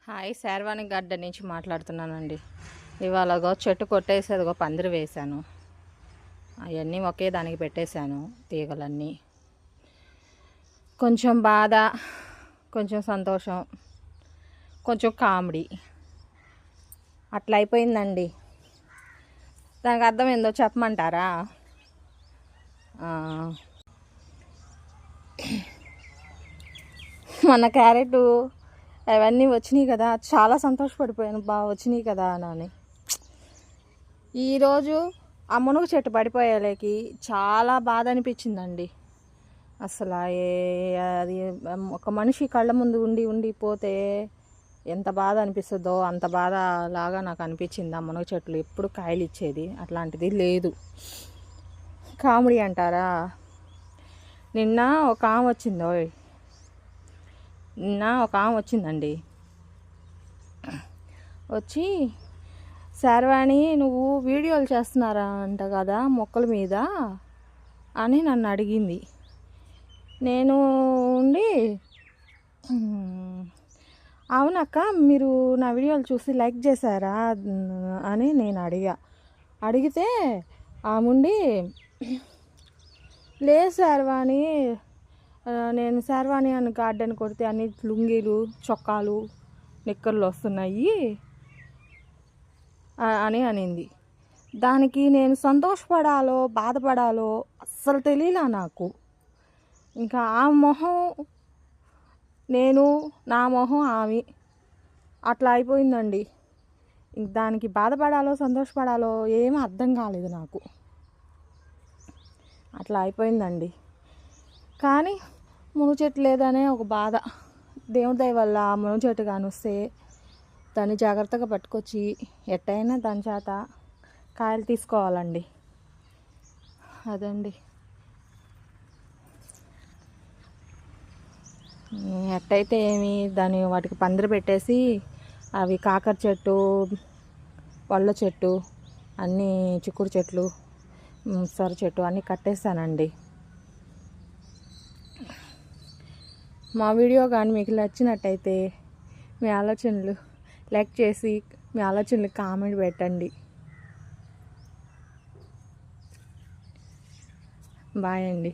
Hi, Sharvani garden నుంచి మాట్లాడుతున్నానండి. ఇవాళ చెట్టు కొట్టేసేదిగో పందిరి వేశాను. అవన్నీ ఒకే దానికి పెట్టేశాను, తీగలన్నీ. కొంచెం బాధ, కొంచెం సంతోషం, కొంచెం కామెడీ అట్లా అయిపోయిందండి. దానికి అర్థం ఏందో చెప్పమంటారా? మన క్యారెట్ అవన్నీ వచ్చినాయి కదా, చాలా సంతోషపడిపోయాను. బాగా వచ్చినాయి కదా అని. ఈరోజు ఆ మునగ చెట్టు పడిపోయేలేకి చాలా బాధ అనిపించిందండి. అసలు అది ఒక మనిషి కళ్ళ ముందు ఉండిపోతే ఎంత బాధ అనిపిస్తుందో అంత బాధ లాగా నాకు అనిపించింది. ఆ మునగ చెట్లు ఎప్పుడు కాయలు ఇచ్చేది, అట్లాంటిది లేదు. కామెడీ అంటారా? నిన్న ఒక ఆమె వచ్చిందండి. వచ్చి, శార్వాణి నువ్వు వీడియోలు చేస్తున్నారా అంట కదా మొక్కల మీద అని నన్ను అడిగింది. నేను ఉండి, అవునక్క మీరు నా వీడియోలు చూసి లైక్ చేశారా అని నేను అడిగితే ఆముండి, లేదు శార్వాణి, నేను శార్వాణి అని గార్డెన్ కొడితే అన్ని లుంగీలు, చొక్కాలు, నిక్కర్లు వస్తున్నాయి అని అనింది. దానికి నేను సంతోషపడాలో బాధపడాలో అస్సలు తెలియలా నాకు. ఇంకా ఆ మొహం నేను, నా మొహం ఆమె, అట్లా అయిపోయిందండి. దానికి బాధపడాలో సంతోషపడాలో ఏమీ అర్థం కాలేదు నాకు. అట్లా అయిపోయిందండి. కానీ మునగ చెట్టు లేదనే ఒక బాధ. దేవుడి దయ వల్ల మునగ చెట్టు కానొస్తే దాన్ని జాగ్రత్తగా పట్టుకొచ్చి ఎట్టయినా దాని చేత కాయలు తీసుకోవాలండి. అదండి. ఎట్టయితే ఏమి వాటికి పందిరి పెట్టేసి అవి కాకర చెట్టు, పళ్ళ చెట్టు, అన్నీ చిక్కుడు చెట్లు, సొర చెట్టు అన్నీ కట్టేస్తానండి. మా వీడియో కానీ మీకు నచ్చినట్టయితే మీ ఆలోచనలు లైక్ చేసి మీ ఆలోచనలు కామెంట్ పెట్టండి. బాయ్ అండి.